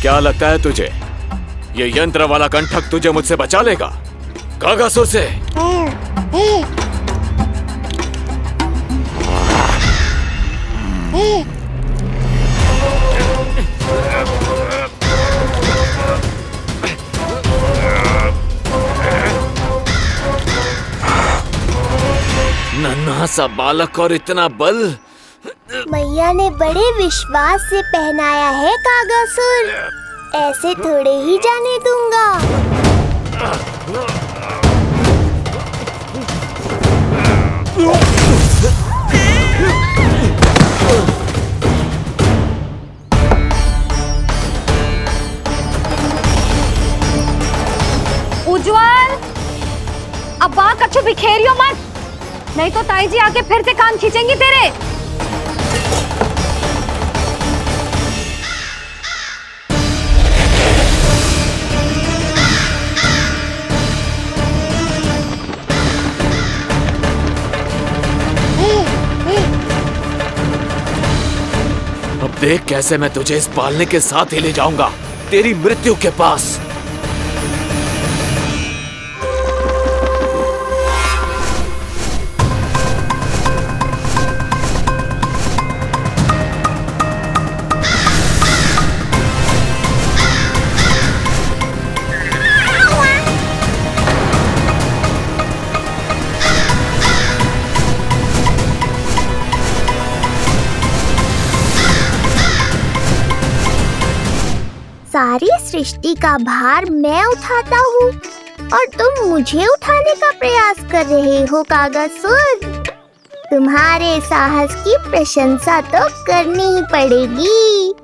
क्या लगता है तुझे ये यंत्र वाला कंठक तुझे मुझसे बचा लेगा कागासुर से? नन्हा सा बालक और इतना बल। मैया ने बड़े विश्वास से पहनाया है कागासुर, ऐसे थोड़े ही जाने दूंगा। उज्जवल, अब बात कछु बिखेरियो मत, नहीं तो ताई जी आके फिर से कान खींचेंगी तेरे। अब देख कैसे मैं तुझे इस पालने के साथ ही ले जाऊंगा तेरी मृत्यु के पास। सारी सृष्टि का भार मैं उठाता हूँ और तुम मुझे उठाने का प्रयास कर रहे हो कागासुर। तुम्हारे साहस की प्रशंसा तो करनी ही पड़ेगी।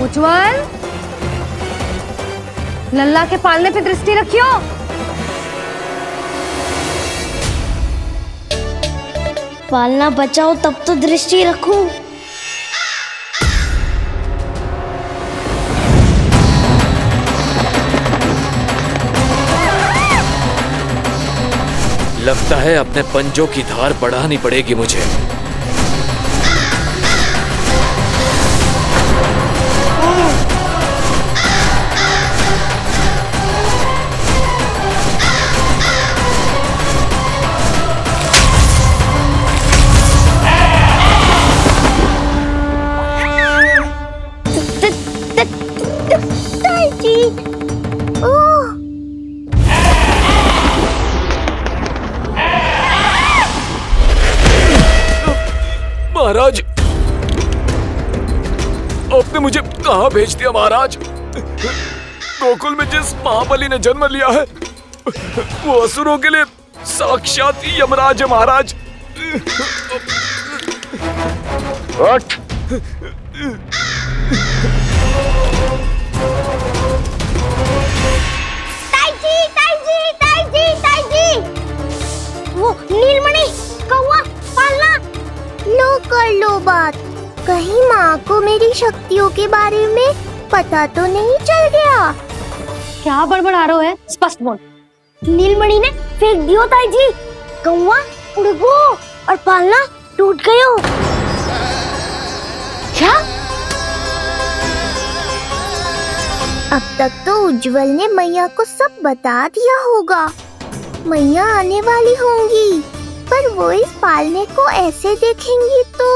उज्जवल, लल्ला के पालने पे दृष्टि रखियो। पालना बचाओ तब तो दृष्टि रखूं। लगता है अपने पंजों की धार बढ़ानी पड़ेगी मुझे। महाराज, आपने मुझे कहाँ भेज दिया महाराज? गोकुल में जिस महाबली ने जन्म लिया है वो असुरों के लिए साक्षात यमराज है महाराज। उठ। ताई जी, वो नीलमणि, कौवा, पालना। लो कर लो बात, कहीं माँ को मेरी शक्तियों के बारे में पता तो नहीं चल गया। क्या बड़बड़ा रहे हो? स्पष्ट बोल। नीलमणि ने फेंक दियो ताई जी, कौवा उड़ गयो और पालना टूट गयो। क्या? अब तक तो उज्जवल ने मैया को सब बता दिया होगा। मैया आने वाली होंगी, पर वो इस पालने को ऐसे देखेंगी तो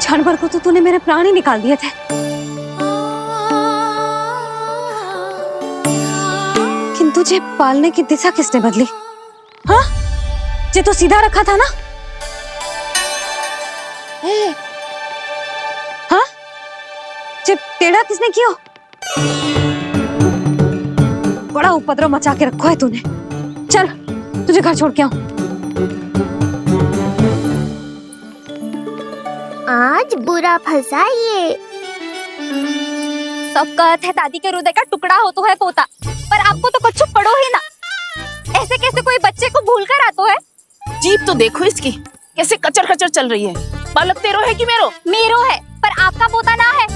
क्षण भर को तो तूने मेरे प्राण ही निकाल दिए थे। तुझे पालने की दिशा किसने बदली? हाँ, जे तो सीधा रखा था ना? हाँ, जे टेढ़ा किसने किया? बड़ा उपद्रव मचा के रखो है तूने। चल, तुझे घर छोड़ के आऊं। आज बुरा फंसा ये। सब कहत है दादी के हृदय का टुकड़ा हो तो है पोता, पर आपको तो कच्छु पड़ो ही ना। ऐसे कैसे कोई बच्चे को भूल कर आतो है? जीप तो देखो इसकी, कैसे कचर कचर चल रही है। बालक तेरो है कि मेरो? मेरो है, पर आपका पोता ना है।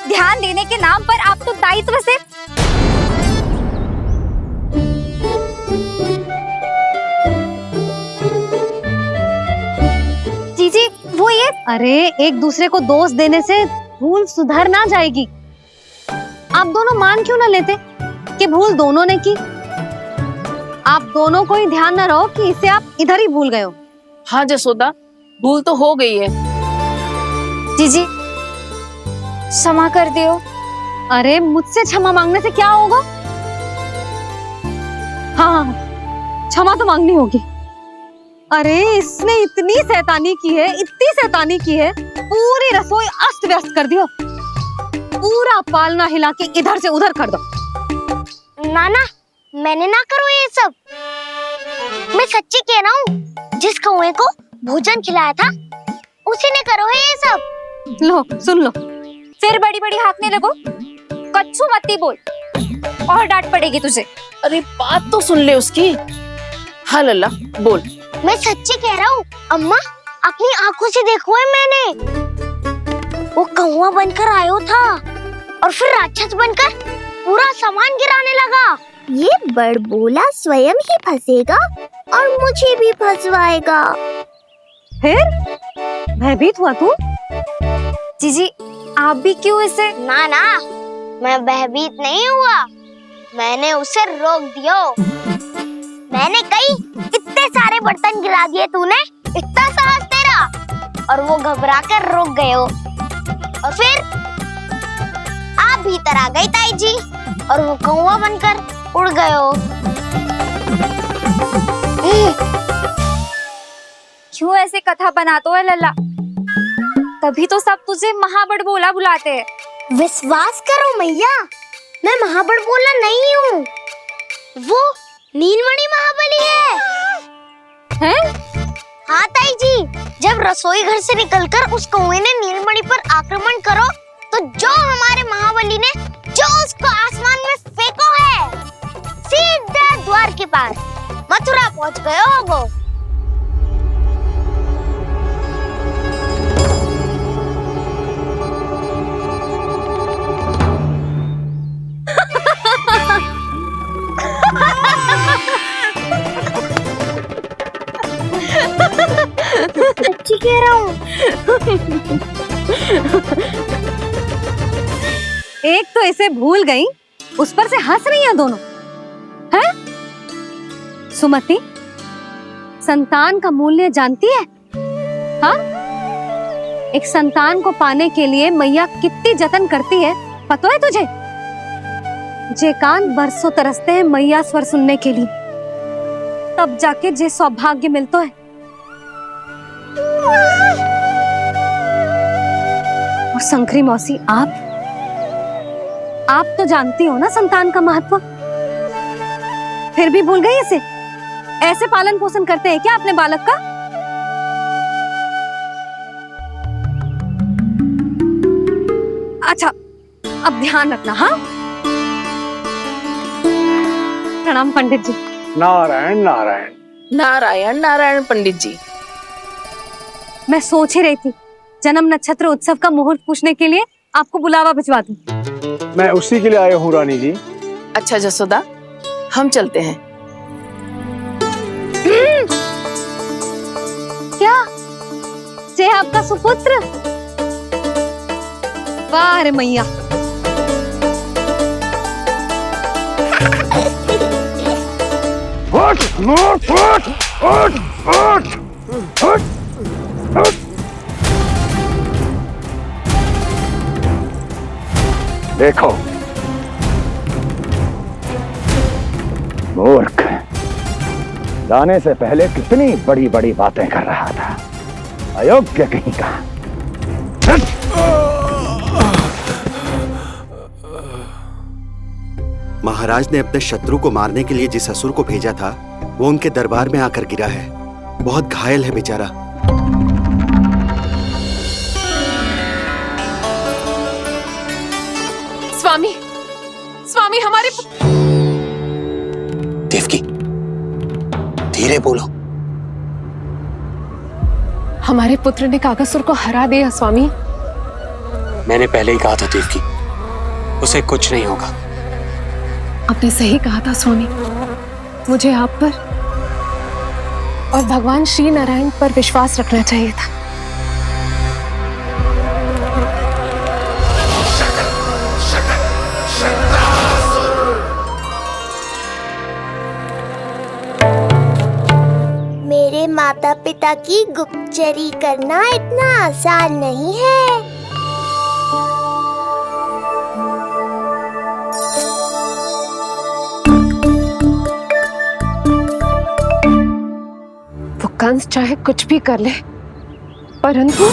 ध्यान देने के नाम पर आप तो दायित्व से जीजी वो ये। अरे एक दूसरे को दोष देने से भूल सुधर ना जाएगी। आप दोनों मान क्यों ना लेते कि भूल दोनों ने की? आप दोनों को ही ध्यान ना रहो कि इसे आप इधर ही भूल गए हो। हाँ जसोदा, भूल तो हो गई है। जीजी क्षमा कर दियो। अरे मुझसे क्षमा मांगने से क्या होगा? हाँ, क्षमा तो मांगनी होगी। अरे इसने इतनी शैतानी की है, इतनी शैतानी की है, पूरी रसोई अस्त व्यस्त कर दियो। पूरा पालना हिला के इधर से उधर कर दो। नाना, मैंने ना करो ये सब। मैं सच्ची कह रहा हूँ, जिस कौवे को भोजन खिलाया था उसी ने करो है ये सब। लो सुन लो, फिर बड़ी बड़ी हाकने लगो। कच्छु मत बोल और डांट पड़ेगी तुझे। अरे बात तो सुन ले उसकी। हाँ लल्ला बोल। मैं सच्ची कह रहा हूँ अम्मा, अपनी आंखों से देखो है मैंने। वो कौवा बनकर आयो था और फिर राक्षस बनकर पूरा सामान गिराने लगा। ये बड़बोला स्वयं ही फंसेगा और मुझे भी फंसवाएगा। फिर भयभीत हुआ तू? जीजी आप भी क्यों इसे? ना ना, मैं भयभीत नहीं हुआ, मैंने उसे रोक दिया। मैंने कही इतने सारे बर्तन गिरा दिए तूने, इतना साहस तेरा, और वो घबरा कर रुक गए हो। और फिर आप भीतर आ गई ताई जी और वो कौवा बनकर उड़ गए हो। क्यों ऐसे कथा बनाते है लल्ला? तभी तो सब तुझे महाबड़बोला बुलाते हैं। विश्वास करो मैया, मैं महाबड़बोला नहीं हूँ, वो नीलमणि महाबली है। हैं? हाँ ताई जी, जब रसोई घर से निकलकर उस कौवे ने नीलमणि पर आक्रमण करो तो जो हमारे महाबली ने जो उसको आसमान में फेंको है, सीधा द्वार के पास मथुरा पहुंच गए हो वो। सच्ची कह रहा हूँ। एक तो इसे भूल गई, उस पर से हंस रही हैं दोनों। हैं? सुमति, संतान का मूल्य जानती है? हाँ? एक संतान को पाने के लिए मैया कितनी जतन करती है, पता है तुझे? जे कान बरसों तरसते हैं मैया स्वर सुनने के लिए, तब जाके जे सौभाग्य मिलता है। और शंकरी मौसी, आप तो जानती हो ना संतान का महत्व, फिर भी भूल गई इसे? ऐसे पालन पोषण करते हैं क्या अपने बालक का? अच्छा, अब ध्यान रखना। हाँ, प्रणाम पंडित जी। नारायण नारायण। नारायण नारायण पंडित जी। मैं सोच ही रही थी जन्म नक्षत्र उत्सव का मुहूर्त पूछने के लिए आपको बुलावा भिजवा दूं। मैं उसी के लिए आया हूँ रानी जी। अच्छा जसोदा, हम चलते हैं। क्या जे आपका सुपुत्र? वाह रे मैया। उठ, उठ, उठ, उठ, उठ, उठ, उठ। देखो, मूर्ख, जाने से पहले कितनी बड़ी बड़ी बातें कर रहा था, अयोग्य कहीं का। महाराज ने अपने शत्रु को मारने के लिए जिस असुर को भेजा था वो उनके दरबार में आकर गिरा है। बहुत घायल है बेचारा। स्वामी, स्वामी हमारे देवकी, धीरे बोलो। हमारे पुत्र ने कागसुर को हरा दिया स्वामी। मैंने पहले ही कहा था देवकी, उसे कुछ नहीं होगा। आपने सही कहा था स्वामी। मुझे आप पर और भगवान श्री नारायण पर विश्वास रखना चाहिए था। मेरे माता पिता की गुप्तचरी करना इतना आसान नहीं है। वो कंस चाहे कुछ भी कर ले, परंतु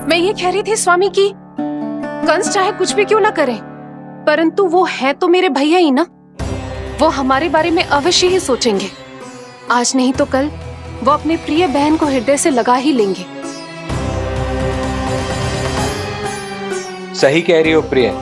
मैं ये कह रही थी स्वामी कि कंस चाहे कुछ भी क्यों ना करे, परंतु वो है तो मेरे भैया ही ना। वो हमारे बारे में अवश्य ही सोचेंगे। आज नहीं तो कल वो अपने प्रिय बहन को हृदय से लगा ही लेंगे। सही कह रही हो प्रिय।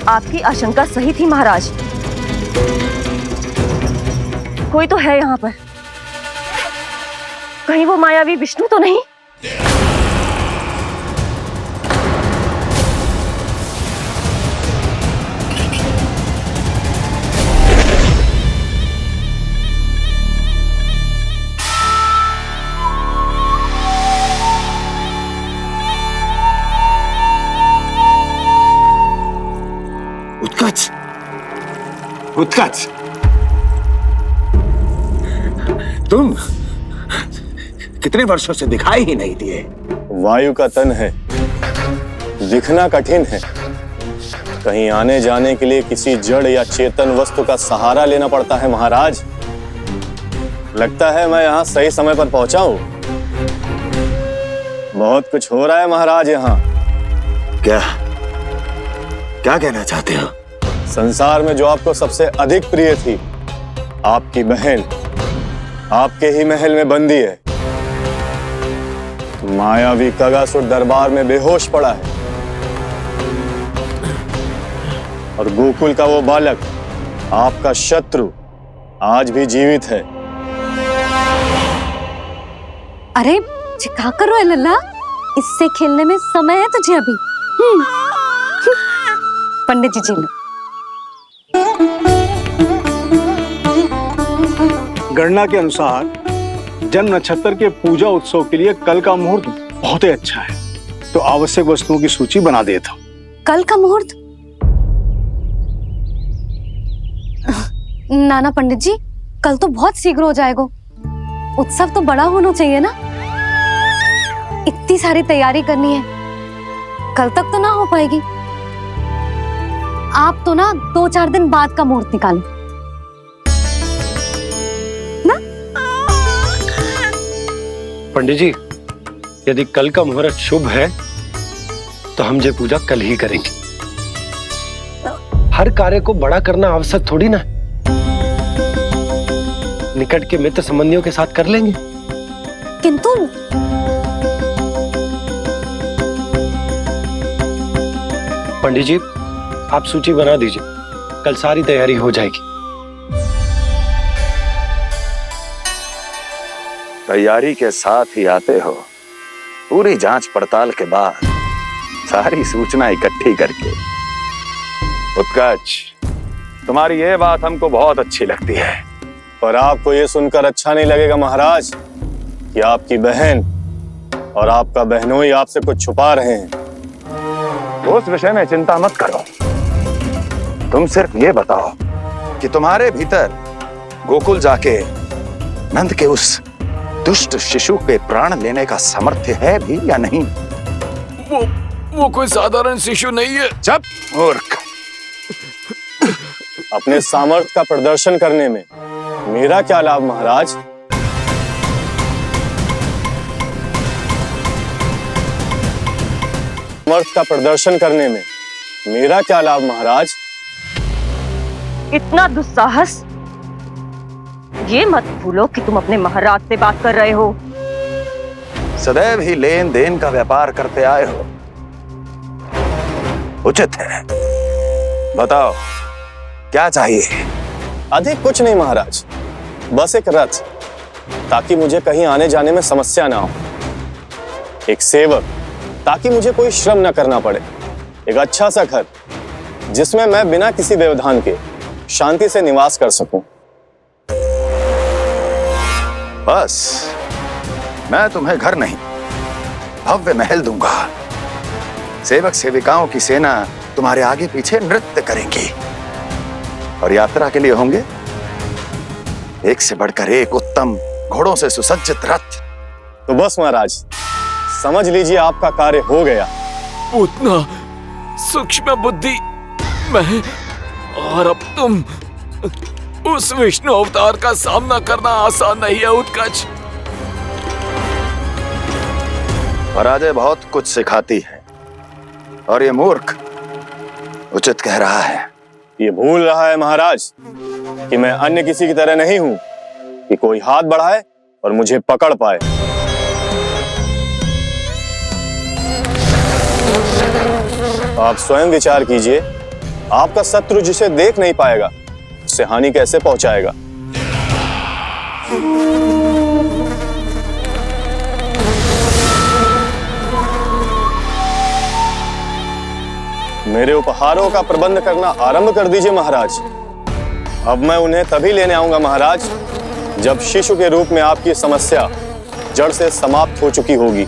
आपकी आशंका सही थी महाराज। कोई तो है यहाँ पर। कहीं वो मायावी विष्णु तो नहीं? उत्कच, उत्कच, तुम कितने वर्षों से दिखाई ही नहीं दिए। वायु का तन है, दिखना कठिन है। कहीं आने जाने के लिए किसी जड़ या चेतन वस्तु का सहारा लेना पड़ता है महाराज। लगता है मैं यहाँ सही समय पर पहुंचा हूँ। बहुत कुछ हो रहा है महाराज यहाँ। क्या क्या कहना चाहते हो? संसार में जो आपको सबसे अधिक प्रिय थी, आपकी बहन आपके ही महल में बंदी है। मायावी कागासुर दरबार में बेहोश पड़ा है और गोकुल का वो बालक, आपका शत्रु, आज भी जीवित है। अरे चिका करो ए लल्ला, इससे खेलने में समय है तुझे अभी। पंडित जी जी लो। गणना के अनुसार जन्म नक्षत्र के पूजा उत्सव के लिए कल का मुहूर्त बहुत ही अच्छा है, तो आवश्यक वस्तुओं की सूची बना देता हूँ। कल का मुहूर्त? नाना पंडित जी, कल तो बहुत शीघ्र हो जाएगा। उत्सव तो बड़ा होना चाहिए ना। इतनी सारी तैयारी करनी है, कल तक तो ना हो पाएगी। आप तो ना 2-4 दिन बाद का मुहूर्त निकालो ना। पंडित जी, यदि कल का मुहूर्त शुभ है तो हम ये पूजा कल ही करेंगे। हर कार्य को बड़ा करना आवश्यक थोड़ी ना। निकट के मित्र संबंधियों के साथ कर लेंगे। किंतु पंडित जी, आप सूची बना दीजिए, कल सारी तैयारी हो जाएगी। तैयारी के साथ ही आते हो, पूरी जांच पड़ताल के बाद सारी सूचना इकट्ठी करके। उत्कर्ष, तुम्हारी ये बात हमको बहुत अच्छी लगती है। पर आपको ये सुनकर अच्छा नहीं लगेगा महाराज कि आपकी बहन और आपका बहनोई आपसे कुछ छुपा रहे हैं। उस विषय में चिंता मत करो, तुम सिर्फ ये बताओ कि तुम्हारे भीतर गोकुल जाके नंद के उस दुष्ट शिशु के प्राण लेने का सामर्थ्य है भी या नहीं? वो कोई साधारण शिशु नहीं है। चुप मूर्ख। अपने सामर्थ्य का प्रदर्शन करने में मेरा क्या लाभ महाराज? सामर्थ्य का प्रदर्शन करने में मेरा क्या लाभ महाराज? इतना दुस्साहस! ये मत भूलो कि तुम अपने महाराज से बात कर रहे हो। सदैव ही लेन देन का व्यापार करते आए हो, उचित है। बताओ क्या चाहिए? अधिक कुछ नहीं महाराज, बस एक रथ, ताकि मुझे कहीं आने जाने में समस्या ना हो। एक सेवक, ताकि मुझे कोई श्रम ना करना पड़े। एक अच्छा सा घर, जिसमें मैं बिना किसी व्यवधान के शांति से निवास कर सकूं। बस, मैं तुम्हें घर नहीं, भव्य महल दूंगा। सेवक सेविकाओं की सेना तुम्हारे आगे पीछे नृत्य करेंगी और यात्रा के लिए होंगे एक से बढ़कर एक उत्तम घोड़ों से सुसज्जित रथ। तो बस महाराज, समझ लीजिए आपका कार्य हो गया। उतना सूक्ष्म बुद्धि मैं, और अब तुम, उस विष्णु अवतार का सामना करना आसान नहीं है उत्कर्ष। पराजय बहुत कुछ सिखाती है और ये मूर्ख उचित कह रहा है। ये भूल रहा है महाराज कि मैं अन्य किसी की तरह नहीं हूं कि कोई हाथ बढ़ाए और मुझे पकड़ पाए। आप स्वयं विचार कीजिए, आपका शत्रु जिसे देख नहीं पाएगा उससे हानि कैसे पहुंचाएगा? मेरे उपहारों का प्रबंध करना आरंभ कर दीजिए महाराज। अब मैं उन्हें तभी लेने आऊंगा महाराज, जब शिशु के रूप में आपकी समस्या जड़ से समाप्त हो चुकी होगी।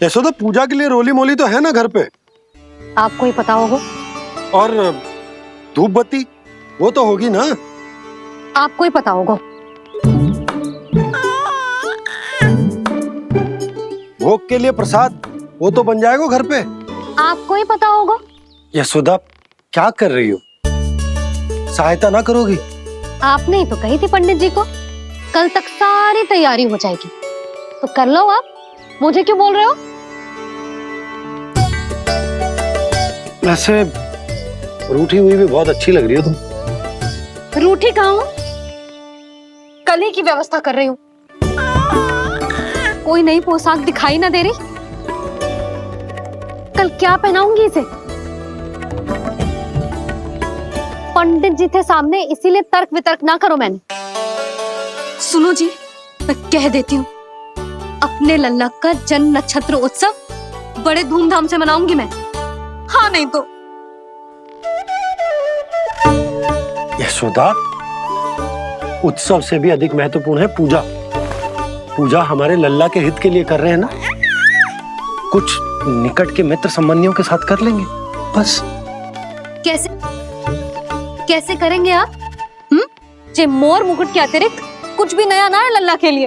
यशोदा, पूजा के लिए रोली मोली तो है ना घर पे? आपको ही पता होगा। और धूप बत्ती वो तो होगी ना? आपको ही पता होगा। भोग के लिए प्रसाद वो तो बन जाएगा घर पे। आपको ही पता होगा। यशोदा, क्या कर रही हो? सहायता ना करोगी? आपने ही तो कही थी पंडित जी को, कल तक सारी तैयारी हो जाएगी, तो कर लो आप। मुझे क्यों बोल रहे हो? वैसे रूठी हुई भी बहुत अच्छी लग रही हो तुम। रूठी कहाँ हूँ? कल ही की व्यवस्था कर रही हूँ। कोई नई पोशाक दिखाई ना दे रही? कल क्या पहनाऊंगी इसे? पंडित जी थे सामने, इसीलिए तर्क वितर्क ना करो। मैंने सुनो जी, मैं कह देती हूँ, अपने लल्ला का जन्म नक्षत्र उत्सव बड़े धूमधाम से मनाऊंगी मैं। हाँ नहीं तो। यशोदा, उत्सव से भी अधिक महत्वपूर्ण है पूजा। पूजा हमारे लल्ला के हित के लिए कर रहे हैं ना। कुछ निकट के मित्र संबंधियों के साथ कर लेंगे बस। कैसे कैसे करेंगे आप? जे मोर मुकुट के अतिरिक्त कुछ भी नया ना है लल्ला के लिए।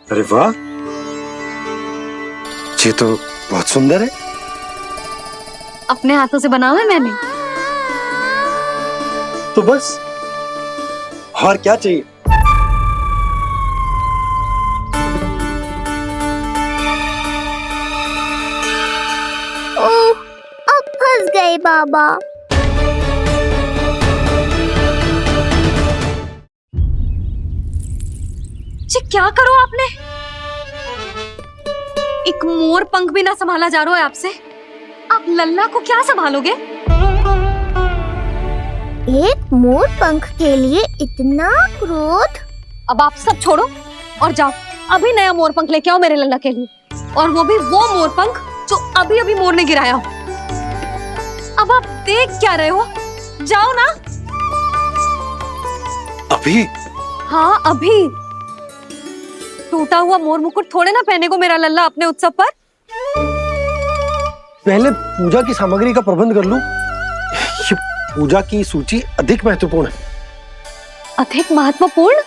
अरे वाह, ये तो बहुत सुंदर है। अपने हाथों से बनाया है मैंने। तो बस, और क्या चाहिए? ओह, अब फंस गए बाबा। जी क्या करो आपने? एक मोर पंख भी ना संभाला जा रहा है आपसे। आप लल्ला को क्या संभालोगे? एक मोर पंख के लिए इतना क्रोध? अब आप सब छोड़ो और जाओ, अभी नया मोर पंख लेके आओ मेरे लल्ला के लिए, और वो भी वो मोर पंख जो अभी अभी मोर ने गिराया हो। अब आप देख क्या रहे हो? जाओ ना। अभी? हाँ अभी। टूटा हुआ मोर मुकुट थोड़े ना पहने को मेरा लल्ला अपने उत्सव पर। पहले पूजा की सामग्री का प्रबंध कर लूं। ये पूजा की सूची अधिक महत्वपूर्ण है। अधिक महत्वपूर्ण?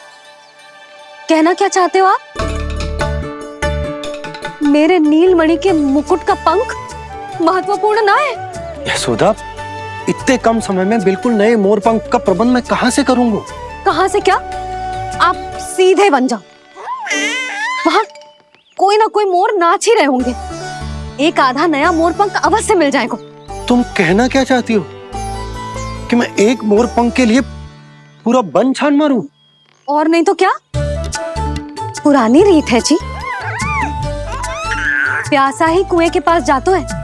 कहना क्या चाहते हो आप? मेरे नीलमणि के मुकुट का पंख महत्वपूर्ण ना है? यशोदा, इतने कम समय में बिल्कुल नए मोर पंख का प्रबंध मैं कहां से करूंगा? कहां से क्या? आप सीधे बन जाओ। वहां कोई ना कोई मोर नाच ही रहे होंगे। एक आधा नया मोर पंख अवश्य मिल जाएगा। तुम कहना क्या चाहती हो कि मैं एक मोर पंख के लिए पूरा वन छान मारूं? और नहीं तो क्या, पुरानी रीत है जी। प्यासा ही कुएं के पास जातो है,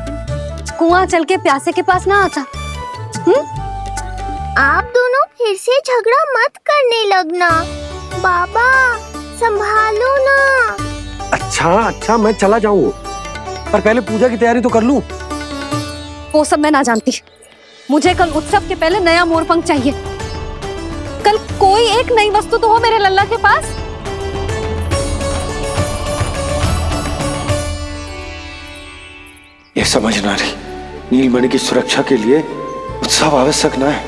कुआं चल के प्यासे के पास ना आता। आप दोनों फिर से झगड़ा मत करने लगना। बाबा संभालो ना। अच्छा मैं चला जाऊंगा, पर पहले पूजा की तैयारी तो कर लूं। वो सब मैं ना जानती। मुझे कल उत्सव के पहले नया मोर पंख चाहिए। कल कोई एक नई वस्तु तो हो मेरे लल्ला के पास। ये समझ ना रही, नीलमणि की सुरक्षा के लिए उत्सव आवश्यक ना है,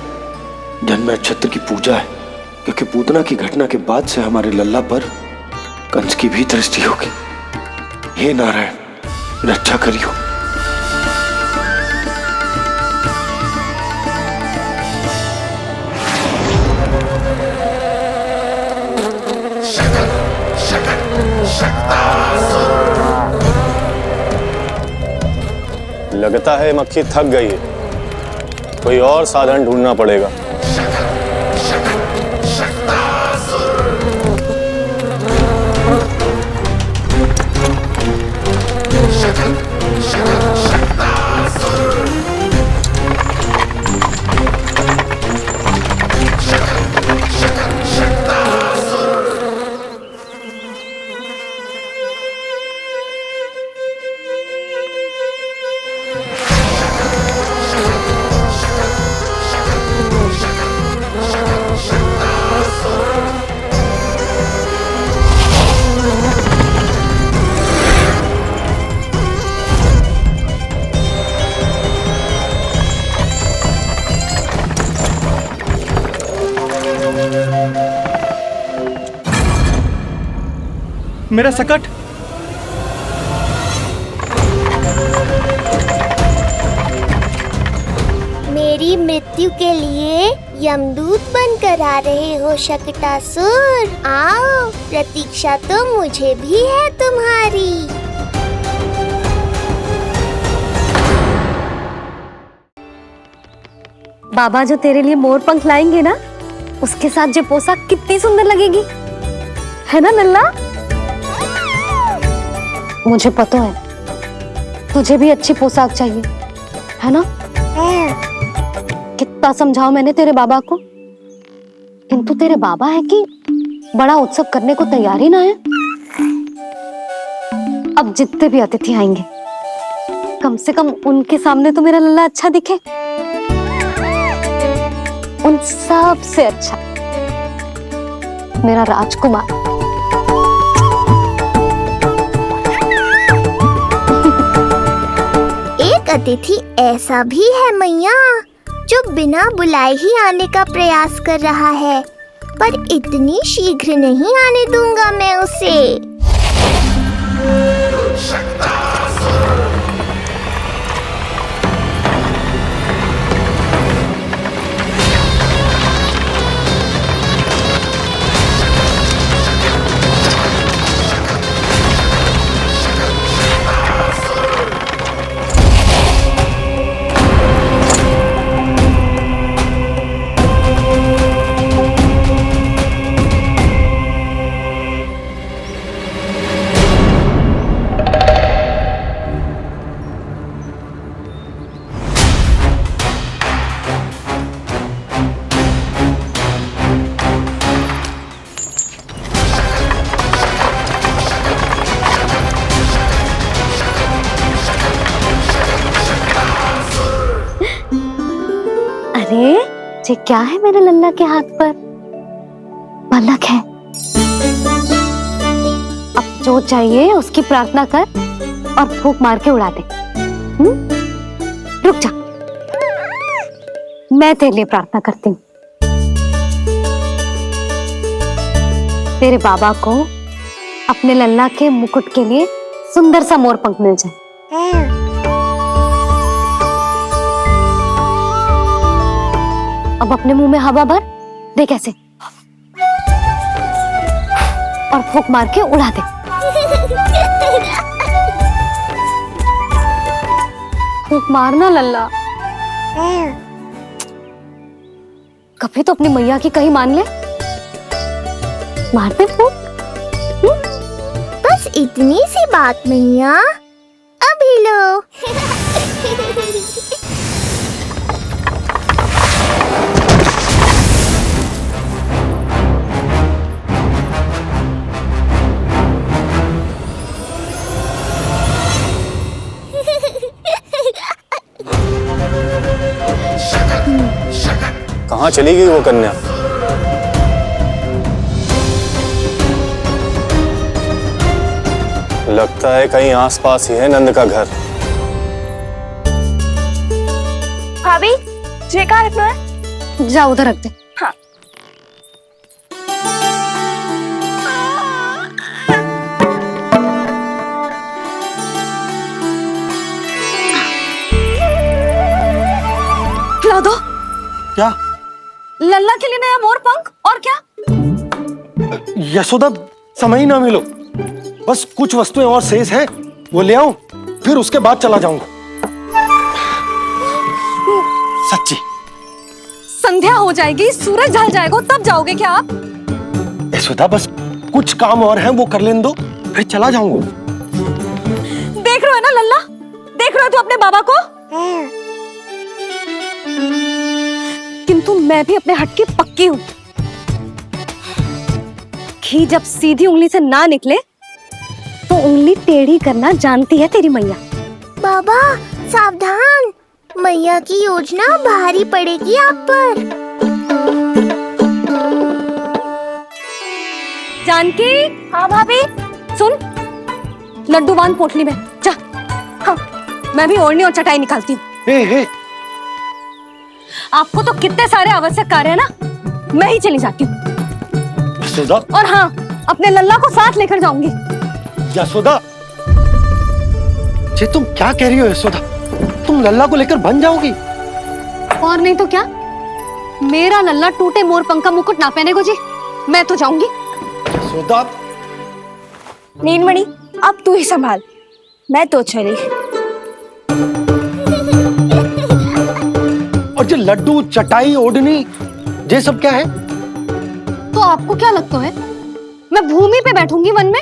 जन्म नक्षत्र की पूजा है, क्योंकि पूतना की घटना के बाद से हमारे लल्ला पर कंस की भी दृष्टि होगी। हे नारायण, रक्षा करियो। लगता है मक्खी थक गई है, कोई और साधन ढूंढना पड़ेगा। मेरा सकट। मेरी मृत्यु के लिए यमदूत बनकर आ रहे हो शकटासुर। आओ, प्रतीक्षा तो मुझे भी है तुम्हारी। बाबा जो तेरे लिए मोर पंख लाएंगे ना, उसके साथ जो पोशाक कितनी सुंदर लगेगी, है ना लल्ला? मुझे पता है तुझे भी अच्छी पोशाक चाहिए, है ना? कितना समझाओ मैंने तेरे बाबा को, किंतु तेरे बाबा है कि बड़ा उत्सव करने को तैयार ही ना है। अब जितने भी अतिथि आएंगे, कम से कम उनके सामने तो मेरा लल्ला अच्छा दिखे। उन सब से अच्छा मेरा राजकुमार। एक अतिथि ऐसा भी है मैया, जो बिना बुलाए ही आने का प्रयास कर रहा है, पर इतनी शीघ्र नहीं आने दूंगा मैं उसे। अरे ये क्या है मेरे लल्ला के हाथ पर? पलक है। अब जो चाहिए उसकी प्रार्थना कर और फूंक मार के उड़ा दे। रुक जा, मैं तेरे लिए प्रार्थना करती हूँ। तेरे बाबा को अपने लल्ला के मुकुट के लिए सुंदर सा मोर पंख मिल जाए। अब अपने मुंह में हवा भर दे कैसे, और फूंक मार के उड़ा दे। फूंक मारना लल्ला। कभी तो अपनी मैया की कहीं मान ले। मारते फूंक। बस इतनी सी बात मैया, अभी लो। कहाँ चली गई वो कन्या? लगता है कहीं आसपास ही है नंद का घर। भाभी जे कहाँ रखना है? जा उधर रख दे। हाँ। खिला दो। क्या? लल्ला के लिए नया मोर पंख। और क्या? यशोदा, समय ही ना मिलो। बस कुछ वस्तुएं और शेष हैं, वो ले आऊं, फिर उसके बाद चला जाऊंगा। सच्ची। संध्या हो जाएगी, सूरज ढल जाएगा, तब जाओगे क्या आप? यशोदा, बस कुछ काम और हैं, वो कर लेने दो, फिर चला जाऊंगा। देख रहे हो ना लल्ला, देख रहे हो तू अपने बाबा को? किंतु मैं भी अपने हट की पक्की हूं। घी जब सीधी उंगली से ना निकले तो उंगली टेढ़ी करना जानती है तेरी मैया। बाबा सावधान, मैया की योजना भारी पड़ेगी आप पर। जानकी। हाँ भाभी। सुन, लड्डू बांध पोटली में, जा। हाँ, मैं भी ओढ़नी और चटाई निकालती हूँ। आपको तो कितने सारे आवश्यक कार्य है ना, मैं ही चली जाती हूँ। यशोदा। और हाँ, अपने लल्ला को साथ लेकर जाऊंगी। यशोदा, ये तुम क्या कह रही हो यशोदा? तुम लल्ला को लेकर बन जाओगी? और नहीं तो क्या, मेरा लल्ला टूटे मोर पंख का मुकुट ना पहने को जी, मैं तो जाऊंगी। यशोदा। नीलमणि, अब तू ही संभाल, मैं तो चली। और ये लड्डू, चटाई, ओढ़नी, ये सब क्या है? तो आपको क्या लगता है, मैं भूमि पे बैठूंगी वन में,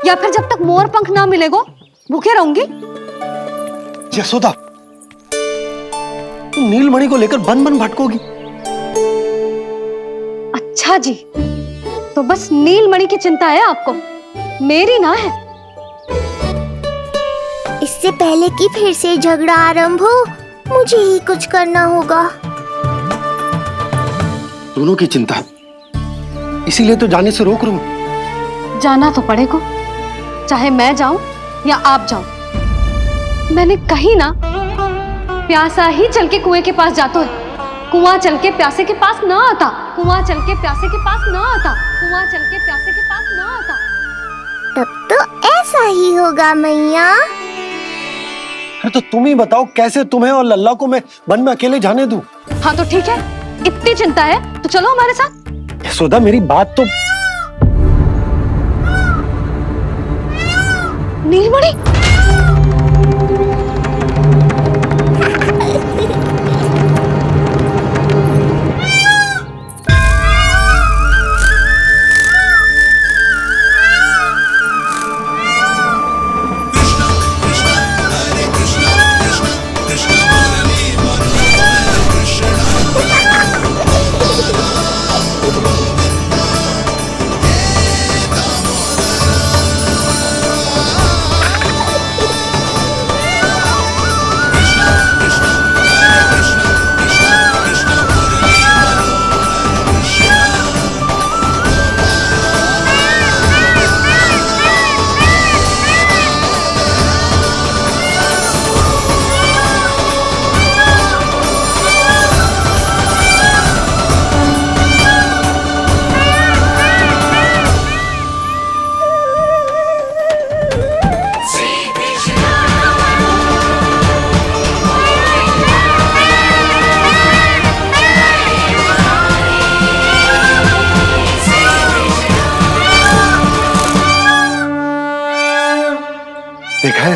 या फिर जब तक मोर पंख ना मिलेगो भूखे रहूंगी? यशोदा, तुम नीलमणि को लेकर बन बन भटकोगी। अच्छा जी, तो बस नीलमणि की चिंता है आपको, मेरी ना है। इससे पहले कि फिर से झगड़ा आरंभ हो, मुझे ही कुछ करना होगा। दोनों की चिंता है, इसीलिए तो जाने से रोक रहा हूं। जाना तो पड़ेगा, चाहे मैं जाऊं या आप जाओ। मैंने कहीं ना, प्यासा ही चल के कुएं के पास जाता है, कुआं चल के प्यासे के पास ना आता, कुआं चल के प्यासे के पास ना आता, कुआं चल के प्यासे के पास ना आता। तब तो ऐसा ही होगा मैया। अरे तो तुम ही बताओ, कैसे तुम्हें और लल्ला को मैं वन में अकेले जाने दूं? हाँ तो ठीक है, इतनी चिंता है तो चलो हमारे साथ। यशोदा, मेरी बात तो। नीलमणि,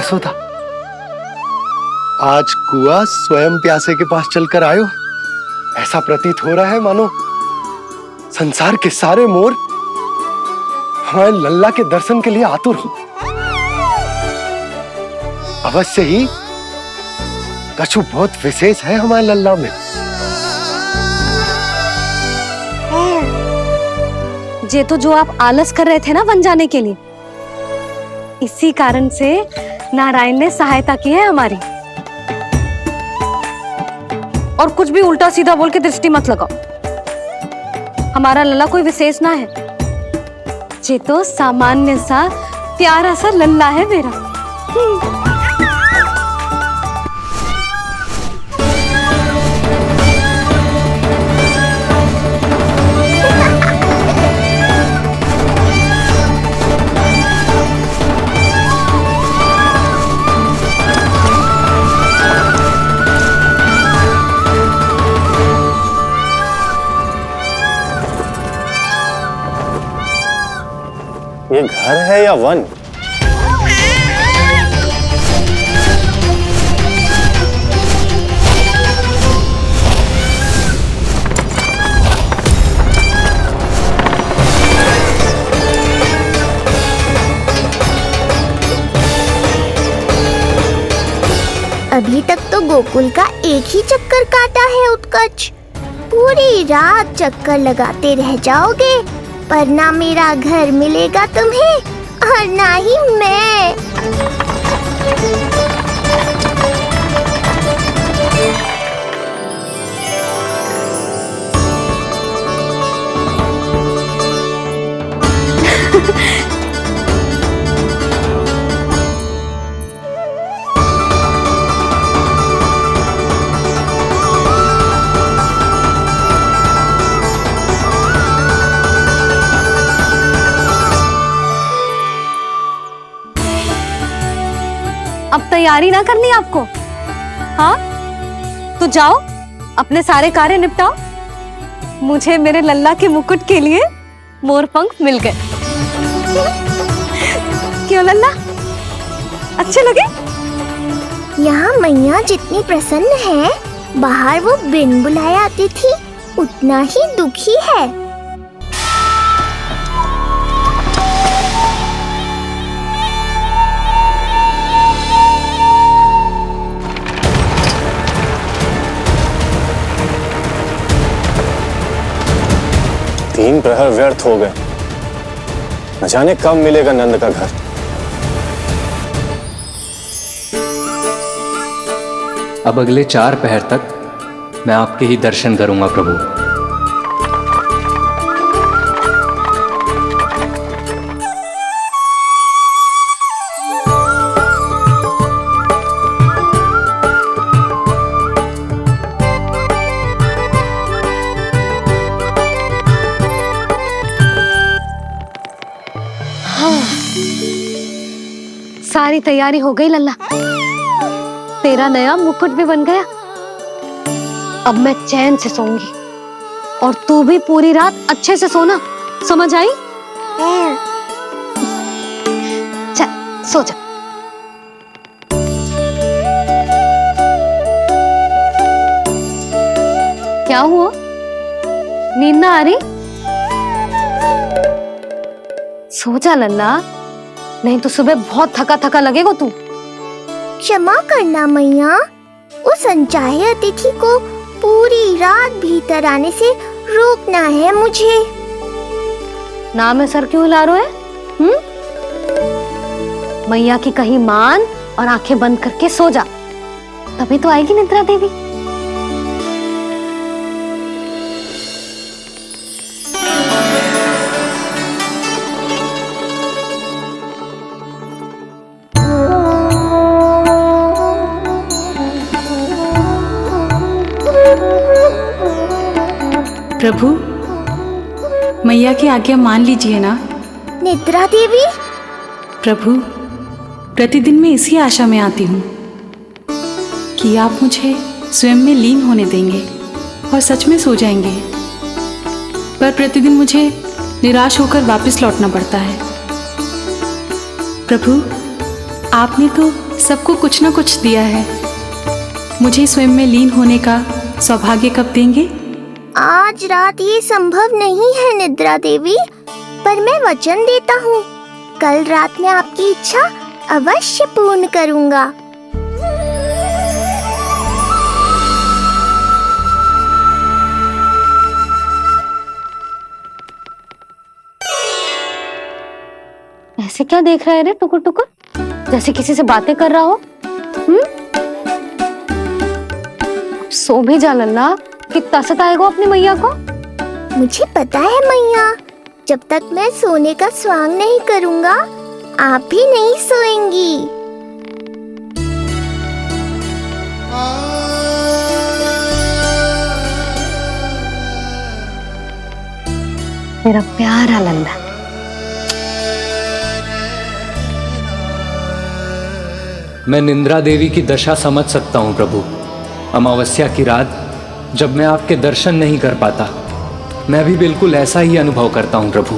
यशोदा, आज कुआं स्वयं प्यासे के पास चलकर आयो। ऐसा प्रतीत हो रहा है मानो संसार के सारे मोर हमारे लल्ला के दर्शन के लिए आतुर हो। अवश्य ही कछु बहुत विशेष है हमारे लल्ला में। ये तो जो आप आलस कर रहे थे ना वन जाने के लिए, इसी कारण से नारायण ने सहायता की है हमारी। और कुछ भी उल्टा सीधा बोल के दृष्टि मत लगाओ। हमारा लल्ला कोई विशेष ना है, ये तो सामान्य सा प्यारा सा लल्ला है मेरा। ये घर है या वन? अभी तक तो गोकुल का एक ही चक्कर काटा है उत्कर्ष। पूरी रात चक्कर लगाते रह जाओगे, पर ना मेरा घर मिलेगा तुम्हें और ना ही मैं। अब तैयारी ना करनी आपको? हाँ, तो जाओ अपने सारे कार्य निपटाओ। मुझे मेरे लल्ला के मुकुट के लिए मोर पंख मिल गए। क्यों लल्ला, अच्छे लगे? यहाँ मैया जितनी प्रसन्न है, बाहर वो बिन बुलाए आती थी उतना ही दुखी है। तीन प्रहर व्यर्थ हो गए। न जाने कब मिलेगा नंद का घर। अब अगले 4 पहर तक मैं आपके ही दर्शन करूंगा प्रभु। सारी तैयारी हो गई लल्ला, तेरा नया मुकुट भी बन गया। अब मैं चैन से सोऊंगी और तू भी पूरी रात अच्छे से सोना, समझ आई? चल सो जा। क्या हुआ, नींद ना आ रही? सो जा लल्ला, नहीं तो सुबह बहुत थका थका लगेगा तू। क्षमा करना मैया, उस अनचाहे अतिथि को पूरी रात भीतर आने से रोकना है मुझे। नाम में सर क्यों हिला रहे है? मैया की कहीं मान और आंखें बंद करके सो जा, तभी तो आएगी निद्रा देवी। प्रभु, मैया की आज्ञा मान लीजिए ना। निद्रा देवी? प्रभु, प्रतिदिन मैं इसी आशा में आती हूँ कि आप मुझे स्वयं में लीन होने देंगे और सच में सो जाएंगे, पर प्रतिदिन मुझे निराश होकर वापस लौटना पड़ता है। प्रभु, आपने तो सबको कुछ ना कुछ दिया है। मुझे स्वयं में लीन होने का सौभाग्य कब देंगे? आज रात ये संभव नहीं है निद्रा देवी, पर मैं वचन देता हूँ कल रात में आपकी इच्छा अवश्य पूर्ण करूँगा। ऐसे क्या देख रहा है रे टुकुर टुकुर, जैसे किसी से बातें कर रहा हो? सो भी जा लल्ला, कितना सताएगा अपनी मैया को। मुझे पता है मैया, जब तक मैं सोने का स्वांग नहीं करूँगा आप भी नहीं सोएंगी। मेरा प्यारा लल्ला। मैं निंद्रा देवी की दशा समझ सकता हूँ प्रभु। अमावस्या की रात जब मैं आपके दर्शन नहीं कर पाता, मैं भी बिल्कुल ऐसा ही अनुभव करता हूँ प्रभु।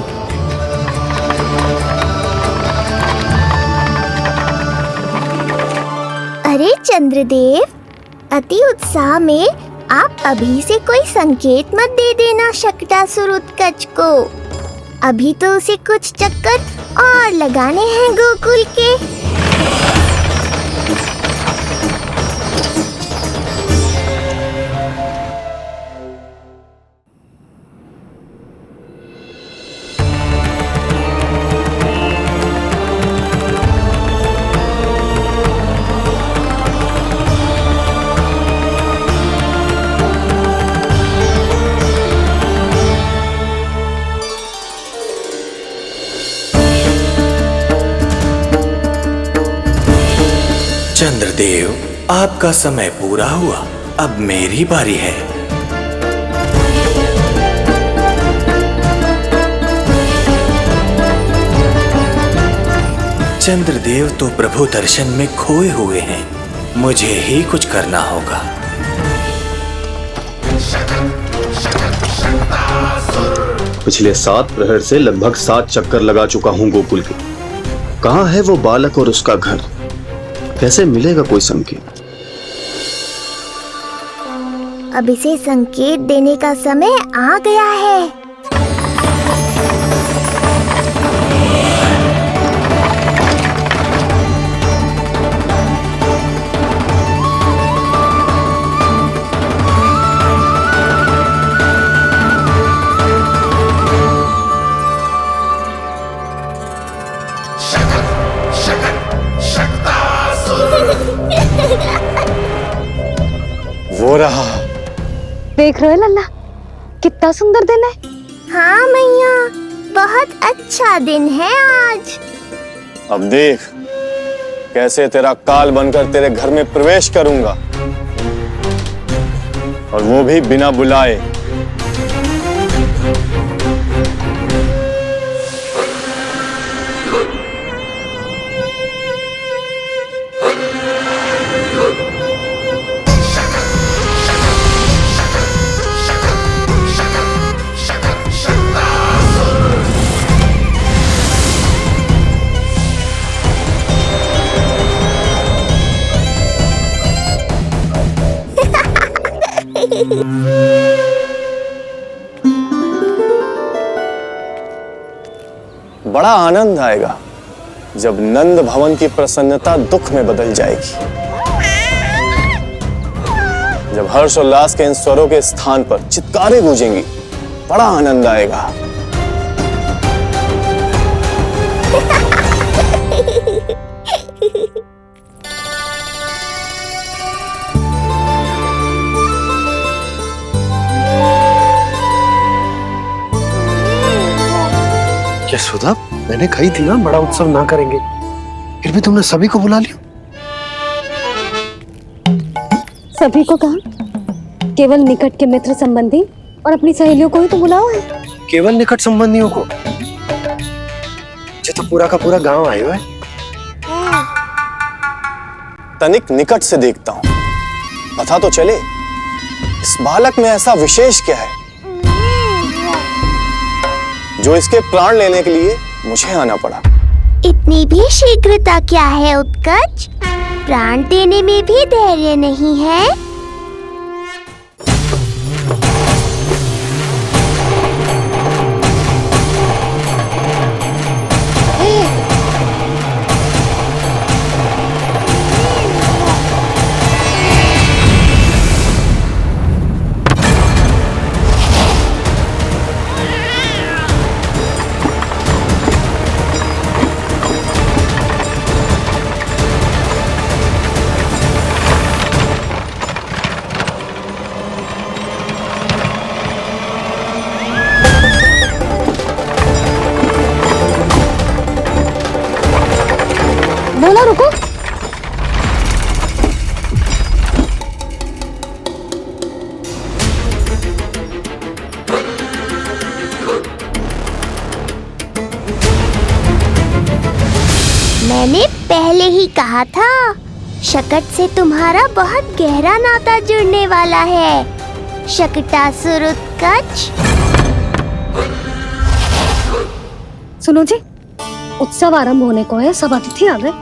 अरे चंद्रदेव, अति उत्साह में आप अभी से कोई संकेत मत दे देना शकटासुर उत्कच को। अभी तो उसे कुछ चक्कर और लगाने हैं गोकुल के। चंद्रदेव, आपका समय पूरा हुआ, अब मेरी बारी है। चंद्रदेव तो प्रभु दर्शन में खोए हुए हैं, मुझे ही कुछ करना होगा। पिछले 7 प्रहर से लगभग 7 चक्कर लगा चुका हूँ गोकुल के। कहाँ है वो बालक और उसका घर? कैसे मिलेगा कोई संकेत? अब इसे संकेत देने का समय आ गया है। वो रहा। देख रहे हो लल्ला, कितना सुंदर दिन है। हाँ मैया, बहुत अच्छा दिन है आज। अब देख कैसे तेरा काल बनकर तेरे घर में प्रवेश करूंगा, और वो भी बिना बुलाए। बड़ा आनंद आएगा जब नंद भवन की प्रसन्नता दुख में बदल जाएगी, जब हर्षोल्लास के इन स्वरों के स्थान पर चित्कारें गूंजेंगी। बड़ा आनंद आएगा। यशोदा, मैंने कही थी ना बड़ा उत्सव ना करेंगे, फिर भी तुमने सभी को बुला लिया। सभी को कहा? केवल निकट के मित्र संबंधी और अपनी सहेलियों को ही तो बुलाओ है। केवल निकट संबंधियों को? ये तो पूरा का पूरा गांव आया है। तनिक निकट से देखता हूं, पता तो चले इस बालक में ऐसा विशेष क्या है जो इसके प्राण लेने के लिए मुझे आना पड़ा। इतनी भी शीघ्रता क्या है उत्कच? प्राण देने में भी धैर्य नहीं है? बोला रुको। मैंने पहले ही कहा था, शकट से तुम्हारा बहुत गहरा नाता जुड़ने वाला है। शकटासुर उत्कच। सुनो जी, उत्सव आरंभ होने को है, सब अतिथि आ गए।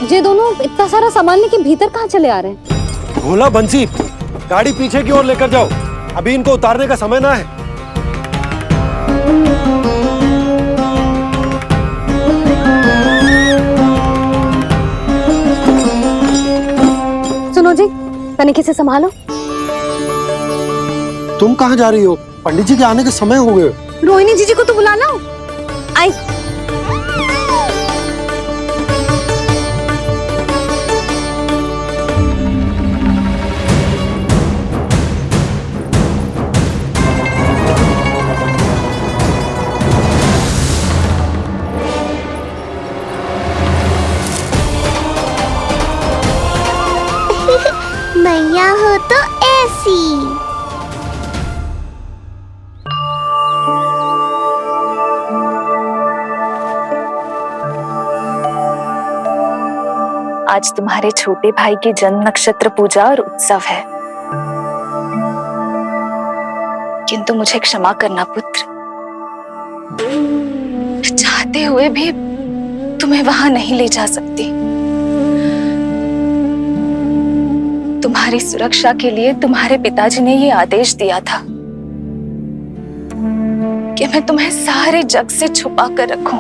ये दोनों इतना सारा सामान लेके भीतर कहाँ चले आ रहे हैं? भोला बंसी, गाड़ी पीछे की ओर लेकर जाओ, अभी इनको उतारने का समय ना है। सुनो जी, तनिके से संभालो। तुम कहाँ जा रही हो? पंडित जी के आने के समय हो गए। रोहिणी जीजी को तो बुला लो। आई। मैया हो तो ऐसी। आज तुम्हारे छोटे भाई की जन्म नक्षत्र पूजा और उत्सव है, किंतु मुझे क्षमा करना पुत्र, चाहते हुए भी तुम्हें वहां नहीं ले जा सकती। तुम्हारी सुरक्षा के लिए तुम्हारे पिताजी ने ये आदेश दिया था कि मैं तुम्हें सारे जग से छुपा कर रखूं,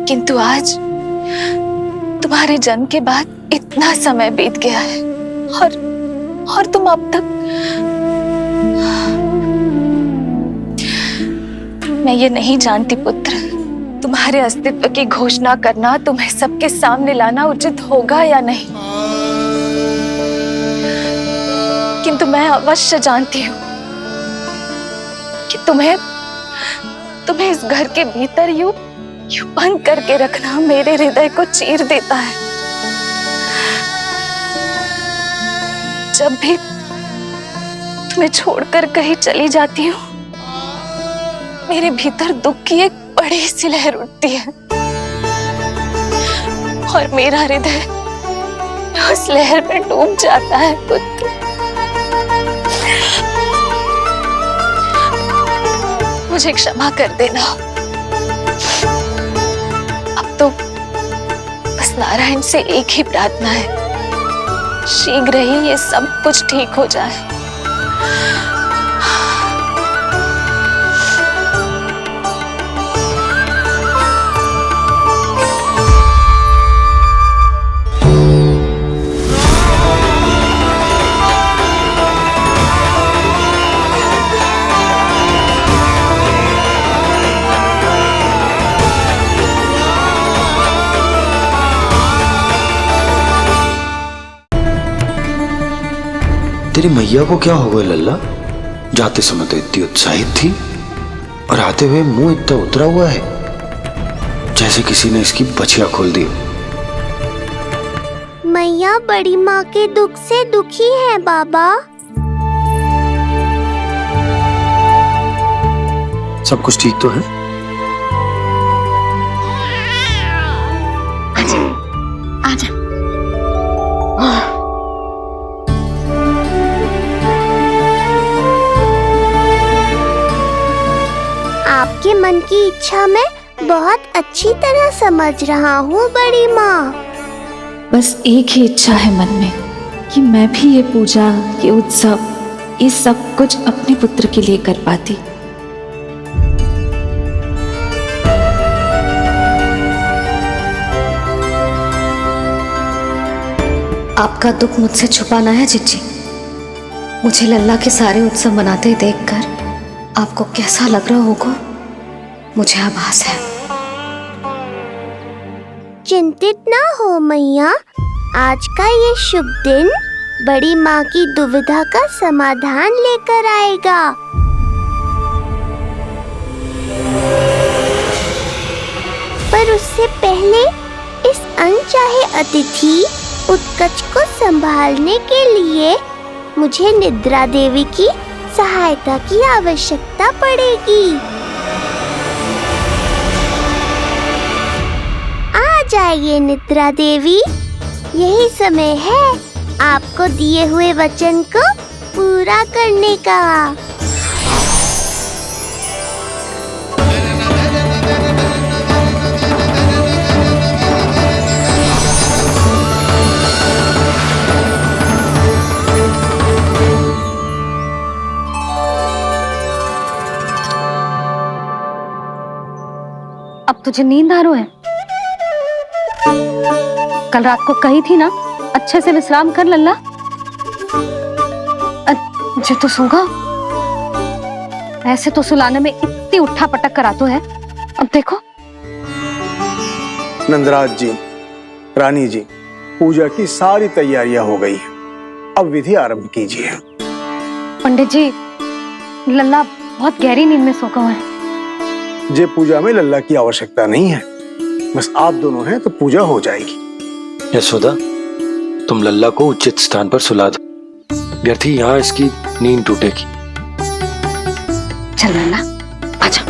किंतु आज तुम्हारे जन्म के बाद इतना समय बीत गया है और तुम अब तक। मैं ये नहीं जानती पुत्र, तुम्हारे अस्तित्व की घोषणा करना, तुम्हें सबके सामने लाना उचित होगा या नहीं, किंतु मैं अवश्य जानती हूँ कि तुम्हें इस घर के भीतर यूं बंद करके रखना मेरे हृदय को चीर देता है। जब भी तुम्हें छोड़कर कहीं चली जाती हूँ, मेरे भीतर दुख की एक बड़ी सी लहर उठती है और मेरा हृदय उस लहर में डूब जाता है पुत्र। मुझे क्षमा कर देना। अब तो बस नारायण से एक ही प्रार्थना है, शीघ्र ही ये सब कुछ ठीक हो जाए। तेरी मैया को क्या हो गया लल्ला? जाते समय तो इतनी उत्साहित थी और आते हुए मुंह इतना उतरा हुआ है जैसे किसी ने इसकी बछिया खोल दी। मैया बड़ी माँ के दुख से दुखी है बाबा। सब कुछ ठीक तो है? आजा। आपके मन की इच्छा मैं बहुत अच्छी तरह समझ रहा हूँ बड़ी माँ। बस एक ही इच्छा है मन में कि मैं भी ये पूजा, ये उत्सव, ये सब कुछ अपने पुत्र के लिए कर पाती। आपका दुख मुझसे छुपाना है जिज्जी। मुझे लल्ला के सारे उत्सव मनाते देखकर आपको कैसा लग रहा होगा, मुझे आभास है। चिंतित ना हो मैया, आज का ये शुभ दिन बड़ी माँ की दुविधा का समाधान लेकर आएगा। पर उससे पहले इस अनचाहे अतिथि उत्कच को संभालने के लिए मुझे निद्रा देवी की सहायता की आवश्यकता पड़ेगी। आ जाइए निद्रा देवी, यही समय है आपको दिए हुए वचन को पूरा करने का। अब तुझे नींद आ रही है? कल रात को कही थी ना अच्छे से विश्राम कर लल्ला। जो तो सोगा, ऐसे तो सुलाने में इतनी उठा पटक करा तो है। अब देखो। नंदराज जी, रानी जी, पूजा की सारी तैयारियां हो गई हैं। अब विधि आरंभ कीजिए। पंडित जी, लल्ला बहुत गहरी नींद में सोगा हुआ है। जे पूजा में लल्ला की आवश्यकता नहीं है, बस आप दोनों हैं तो पूजा हो जाएगी। यशोदा, तुम लल्ला को उचित स्थान पर सुला दो, व्यर्थ ही यहाँ इसकी नींद टूटेगी। चल लल्ला, आजा।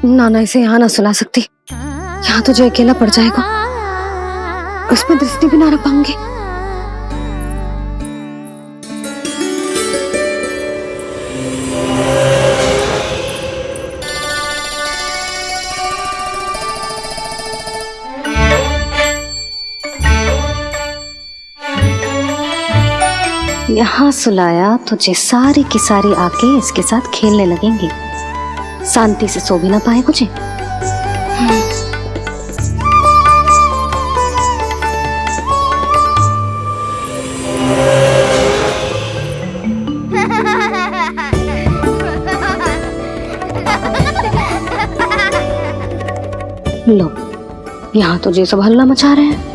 नाना इसे यहाँ ना सुला सकती, यहाँ तुझे अकेला पड़ जाएगा, उसमें दृष्टि भी ना रख पाऊंगी। यहाँ सुलाया तुझे सारी की सारी आके इसके साथ खेलने लगेंगी, शांति से सो भी ना पाए मुझे। लो, यहाँ तुझे सब हल्ला मचा रहे हैं।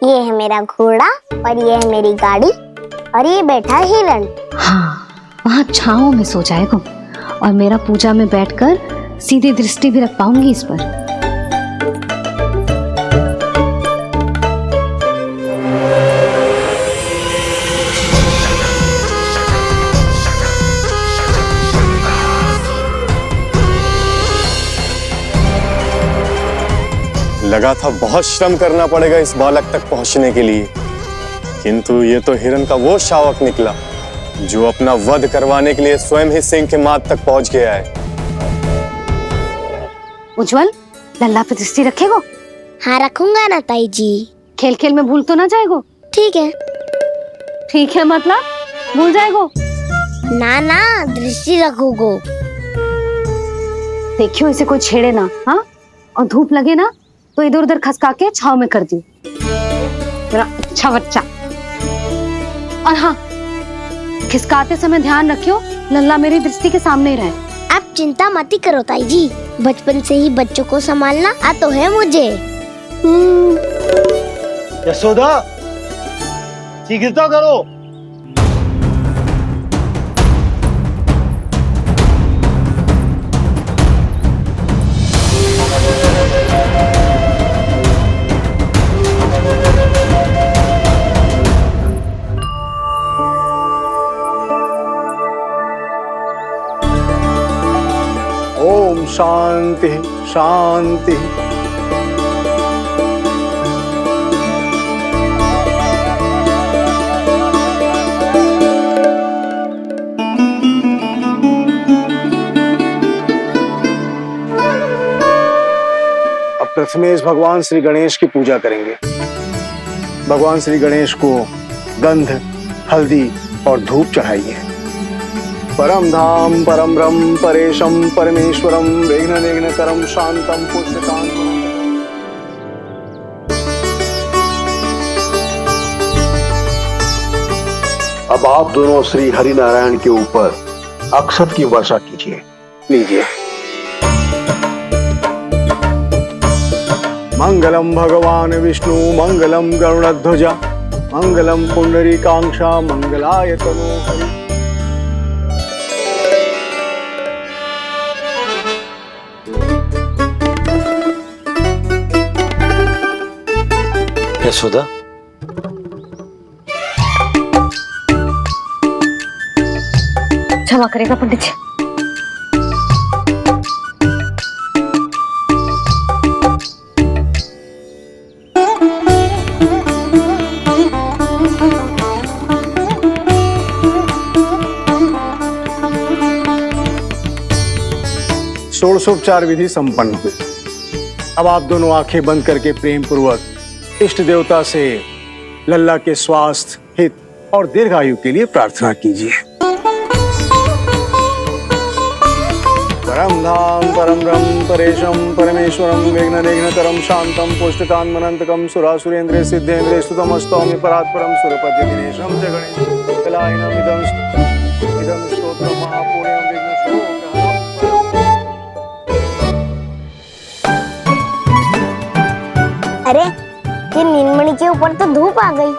ये है मेरा घोड़ा और ये है मेरी गाड़ी और ये बैठा है हिरण। हाँ, वहाँ छांव में सो जाएगा और मेरा पूजा में बैठकर सीधी दृष्टि भी रख पाऊंगी इस पर। लगा था बहुत श्रम करना पड़ेगा इस बालक तक पहुंचने के लिए, किंतु ये तो हिरण का वो शावक निकला जो अपना वध करवाने के लिए स्वयं ही सिंह के माथ तक पहुंच गया है। उज्जवल, लल्ला पे दृष्टि रखेगो? हाँ रखूंगा ना ताई जी। खेल खेल में भूल तो ना जाएगो? ठीक है। ठीक है मतलब भूल जाएगो? ना ना, दृष्टि रखोगो। देखियो इसे कोई छेड़े ना, हाँ? और धूप लगे ना तो इधर उधर खसका के छाव में कर दी। अच्छा बच्चा। और हाँ, खिसकाते समय ध्यान रखियो लल्ला मेरी दृष्टि के सामने ही रहे। आप चिंता मत ही करो ताई जी, बचपन से ही बच्चों को संभालना आता है मुझे। यशोदा, शीघ्र तो करो। ओम शांति शांति। प्रथमेश भगवान श्री गणेश की पूजा करेंगे। भगवान श्री गणेश को गंध, हल्दी और धूप चढ़ाइए। परम धाम परम ब्रह्म परेशम परमेश्वरम विघ्न निघ्नकरम शांतम पुष्टकांतम। अब आप दोनों श्री हरि नारायण के ऊपर अक्षत की वर्षा कीजिए। लीजिए। मंगलम भगवान विष्णु मंगलम गरुड़ध्वजा मंगलम पुंडरीकांक्षा मंगलाय तनोहरि। यशोदा, क्षमा करेगा पंडित जी। षोडशोपचार विधि संपन्न हुई। अब आप दोनों आंखें बंद करके प्रेम पूर्वक इष्ट देवता से लल्ला के स्वास्थ्य, हित और दीर्घायु के लिए प्रार्थना कीजिए। परम धाम परम ब्रह्म परेशम परमेश्वरम विघ्न निघ्नकरम शांतम पुष्टकांतमनंतकम सुरासुरेंद्र सिद्धेंद्र स्तुतमस्तौमि परात्परम सुरपति दिनेशम च गणेश कलायनम इदं स्तोत्रम महापुण्यम विघ्नशोकहरम। अरे ये नीलमणि के ऊपर तो धूप आ गई।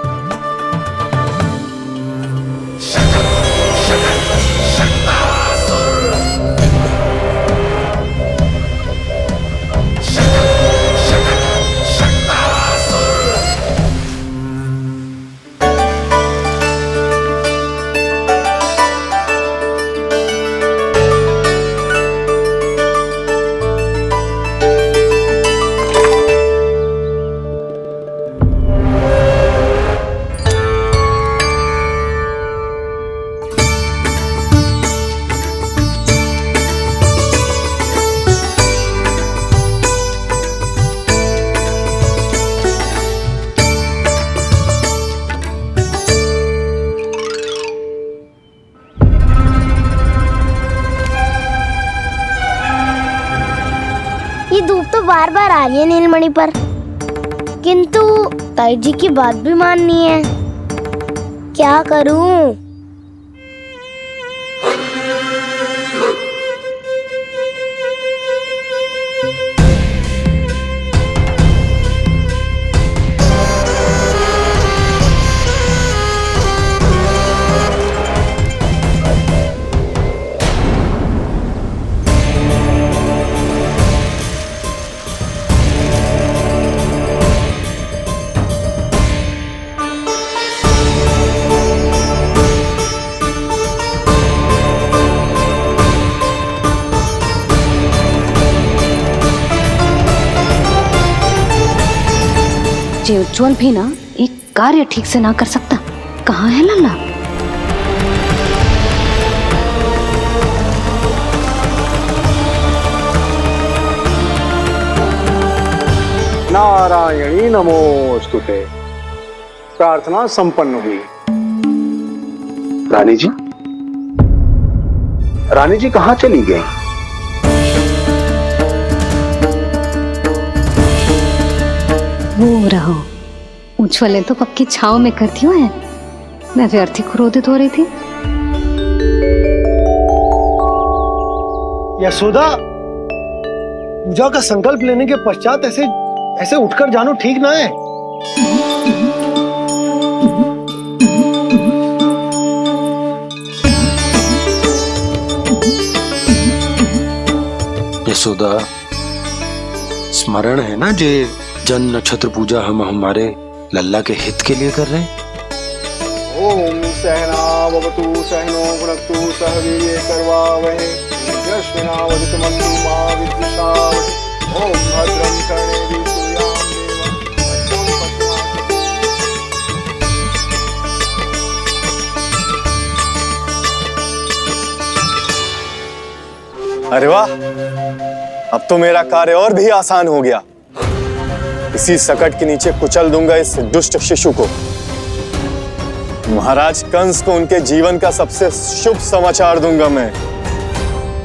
ये धूप तो बार बार आ रही है नीलमणि पर, किंतु ताई जी की बात भी माननी है। क्या करूं? जे उज्जवल भी ना एक कार्य ठीक से ना कर सकता। कहाँ है लल्ला? नारायणी नमोस्तुते। प्रार्थना संपन्न हुई। रानी जी, रानी जी कहाँ चली गई? वो रहो, उज्जवल तो पक्की छाव में करती हूँ है। मैं व्यर्थ ही क्रोधित हो रही थी। यशोदा, पूजा का संकल्प लेने के पश्चात ऐसे उठकर जानो ठीक ना है। यशोदा, स्मरण है ना जे जन्म नक्षत्र पूजा हम हमारे लल्ला के हित के लिए कर रहे हैं। ओम सहना भवतु सहनो भुनक्तु सह वीर्ये करवावहै तेजस्विनावधीतमस्तु मा विद्विषावहै। ओम भद्रं कर्णेभिः सूर्यां अरे वाह, अब तो मेरा कार्य और भी आसान हो गया। इसी सकट के नीचे कुचल दूंगा इस दुष्ट शिशु को। महाराज कंस को उनके जीवन का सबसे शुभ समाचार दूंगा मैं।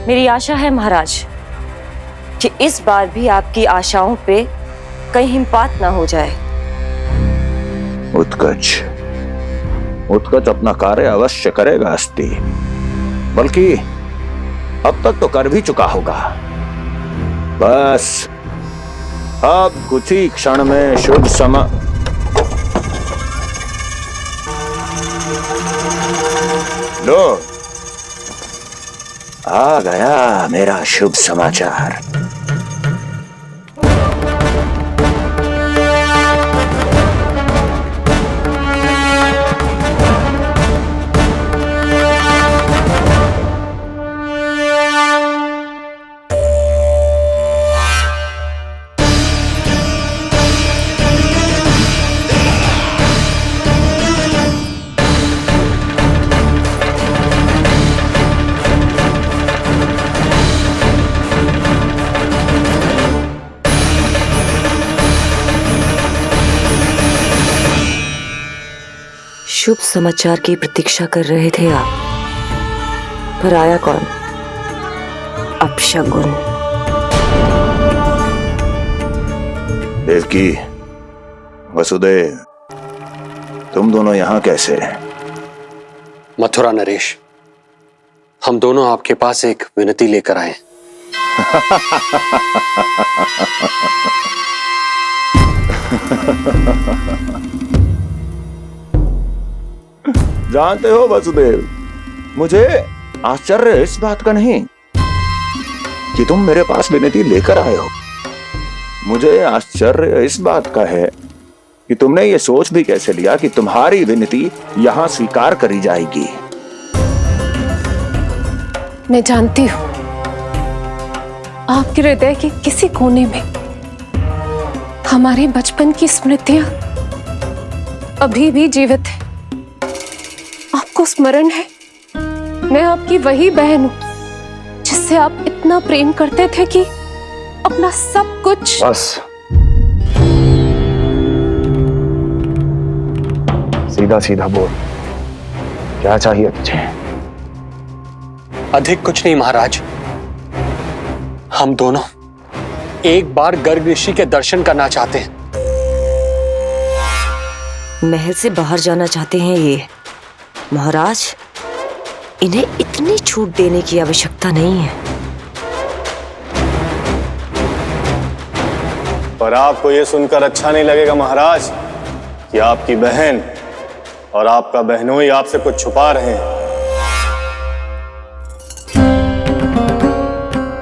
मेरी आशा है महाराज कि इस बार भी आपकी आशाओं पे कहीं हिमपात ना हो जाए। उत्कच अपना कार्य अवश्य करेगा अस्ति, बल्कि अब तक तो कर भी चुका होगा। बस अब कुछ ही क्षण में शुभ समय। लो, आ गया मेरा शुभ समाचार। शुभ समाचार की प्रतीक्षा कर रहे थे आप, पर आया कौन? अपशगुन। देवकी, वसुदेव, तुम दोनों यहाँ कैसे? मथुरा नरेश, हम दोनों आपके पास एक विनती लेकर आए। जानते हो वसुदेव, मुझे आश्चर्य इस बात का नहीं कि तुम मेरे पास विनती लेकर आए हो। मुझे आश्चर्य इस बात का है कि तुमने ये सोच भी कैसे लिया कि तुम्हारी विनती यहाँ स्वीकार करी जाएगी। मैं जानती हूँ आपके हृदय के किसी कोने में हमारे बचपन की स्मृतियां अभी भी जीवित है। आपको स्मरण है, मैं आपकी वही बहन हूं जिससे आप इतना प्रेम करते थे कि अपना सब कुछ। बस सीधा सीधा बोल, क्या चाहिए तुझे? अधिक कुछ नहीं महाराज, हम दोनों एक बार गर्ग ऋषि के दर्शन करना चाहते हैं। महल से बाहर जाना चाहते हैं ये महाराज? इन्हें इतनी छूट देने की आवश्यकता नहीं है। पर आपको यह सुनकर अच्छा नहीं लगेगा महाराज कि आपकी बहन और आपका बहनोई आपसे कुछ छुपा रहे हैं।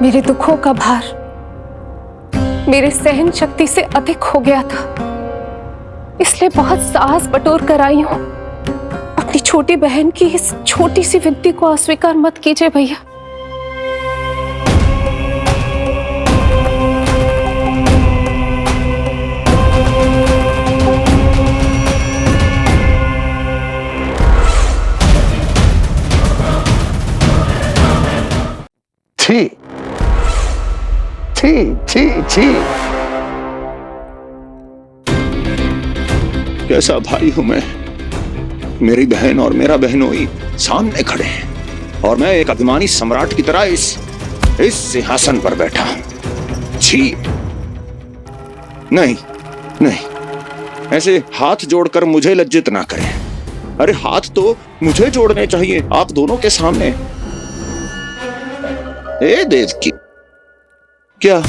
मेरे दुखों का भार मेरे सहन शक्ति से अधिक हो गया था, इसलिए बहुत साहस बटोर कर आई हूं। अपनी छोटी बहन की इस छोटी सी विनती को अस्वीकार मत कीजिए भैया। छी छी छी छी, कैसा भाई हूं मैं? मेरी बहन और मेरा बहनोई सामने खड़े हैं और मैं एक अभिमानी सम्राट की तरह इस सिंहासन पर बैठा हूं। छी, नहीं नहीं, ऐसे हाथ जोड़कर मुझे लज्जित ना करें। अरे हाथ तो मुझे जोड़ने चाहिए आप दोनों के सामने। ए देवकी, क्या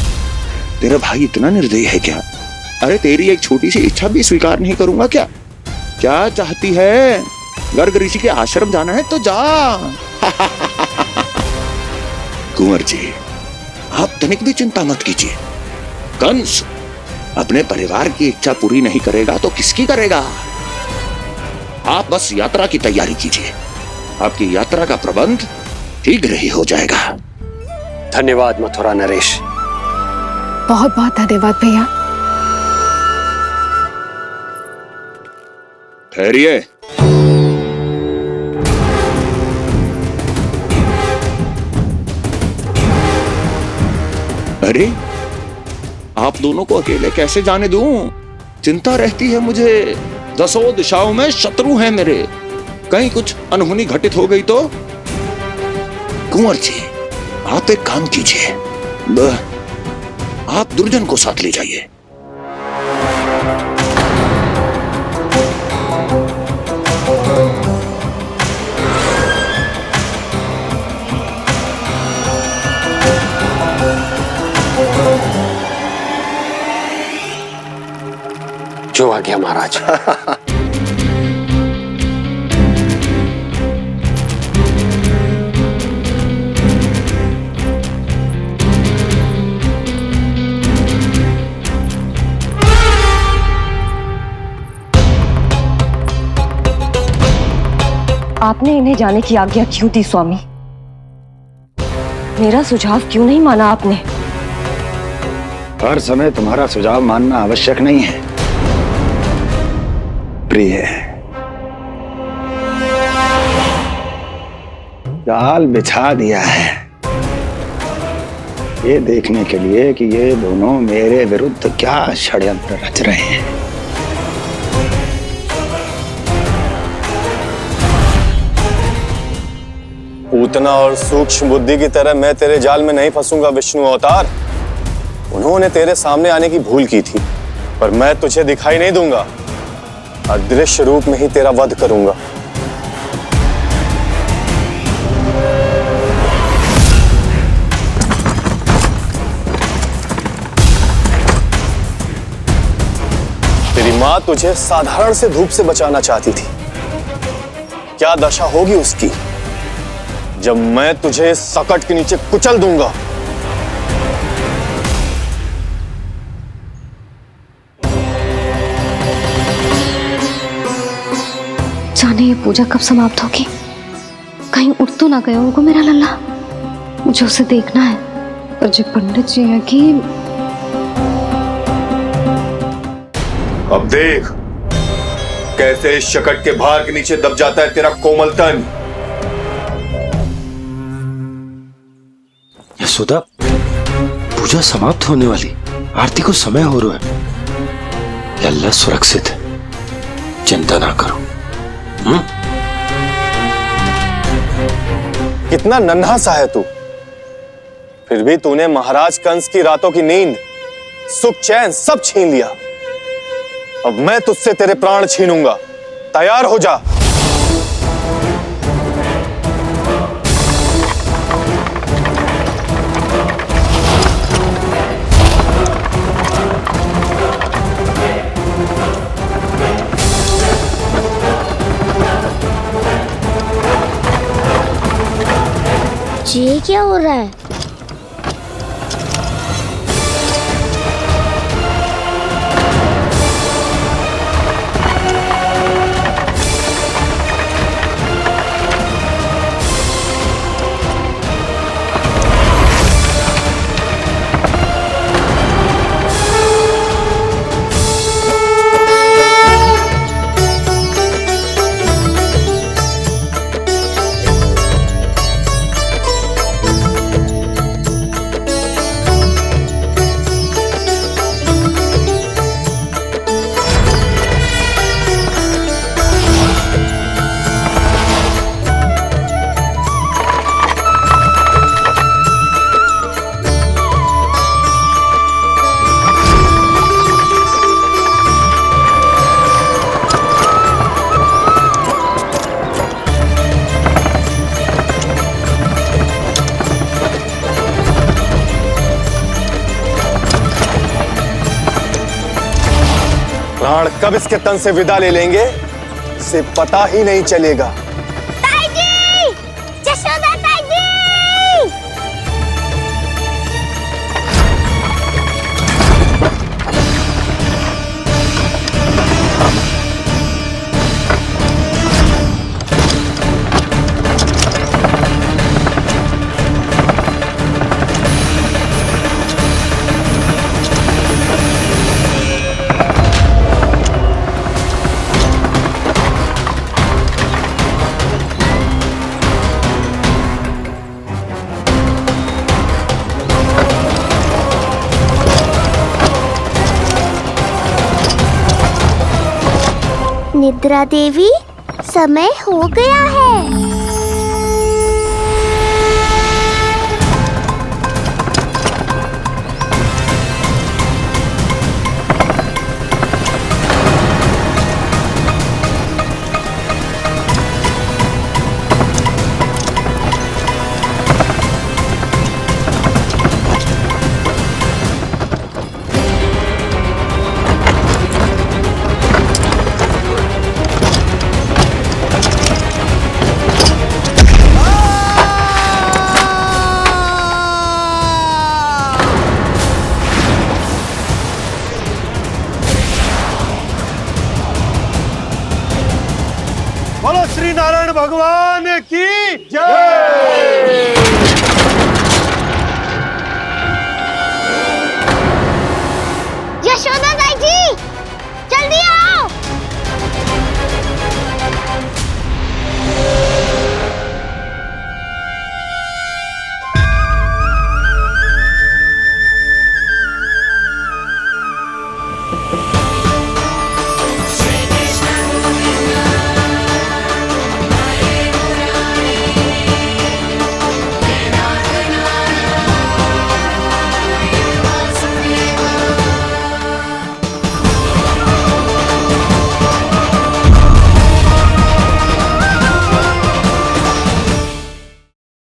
तेरा भाई इतना निर्दयी है क्या? अरे तेरी एक छोटी सी इच्छा भी स्वीकार नहीं करूंगा क्या? क्या चाहती है? गर्ग ऋषि के आश्रम जाना है तो जा। कुंवर जी, आप तनिक भी चिंता मत कीजिए। कंस अपने परिवार की इच्छा पूरी नहीं करेगा तो किसकी करेगा? आप बस यात्रा की तैयारी कीजिए, आपकी यात्रा का प्रबंध शीघ्र ही हो जाएगा। धन्यवाद मथुरा नरेश। बहुत बहुत धन्यवाद भैया। ठहरिए। अरे आप दोनों को अकेले कैसे जाने दूं? चिंता रहती है मुझे। 10 दिशाओं में शत्रु हैं मेरे। कहीं कुछ अनहोनी घटित हो गई तो? कुंवर जी, आप एक काम कीजिए, आप दुर्जन को साथ ले जाइए। जो आ गया महाराज। आपने इन्हें जाने की आज्ञा क्यों दी स्वामी? मेरा सुझाव क्यों नहीं माना आपने? हर समय तुम्हारा सुझाव मानना आवश्यक नहीं है प्रिय। जाल बिछा दिया है ये देखने के लिए कि ये दोनों मेरे विरुद्ध क्या षड्यंत्र रच रहे हैं। पूतना और सूक्ष्म बुद्धि की तरह मैं तेरे जाल में नहीं फंसूंगा विष्णु अवतार। उन्होंने तेरे सामने आने की भूल की थी, पर मैं तुझे दिखाई नहीं दूंगा। अदृश्य रूप में ही तेरा वध करूंगा। तेरी मां तुझे साधारण से धूप से बचाना चाहती थी। क्या दशा होगी उसकी जब मैं तुझे सकट के नीचे कुचल दूंगा। जाने ये पूजा कब समाप्त होगी? कहीं उठ तो ना गया होगा मेरा लल्ला। मुझे उसे देखना है। पर जो पंडित जी है कि अब देख कैसे इस शकट के भार के नीचे दब जाता है तेरा कोमल तन। यशोदा, पूजा समाप्त होने वाली, आरती को समय हो रहा है। लल्ला सुरक्षित है, चिंता ना करो। कितना नन्हा सा है तू, फिर भी तूने महाराज कंस की रातों की नींद, सुख चैन सब छीन लिया। अब मैं तुझसे तेरे प्राण छीनूंगा। तैयार हो जा। ये क्या हो रहा है? प्राण कब इसके तन से विदा ले लेंगे इसे पता ही नहीं चलेगा। ताई जी! जशोदा ताई जी! निद्रा देवी, समय हो गया है। बोलो श्री नारायण भगवान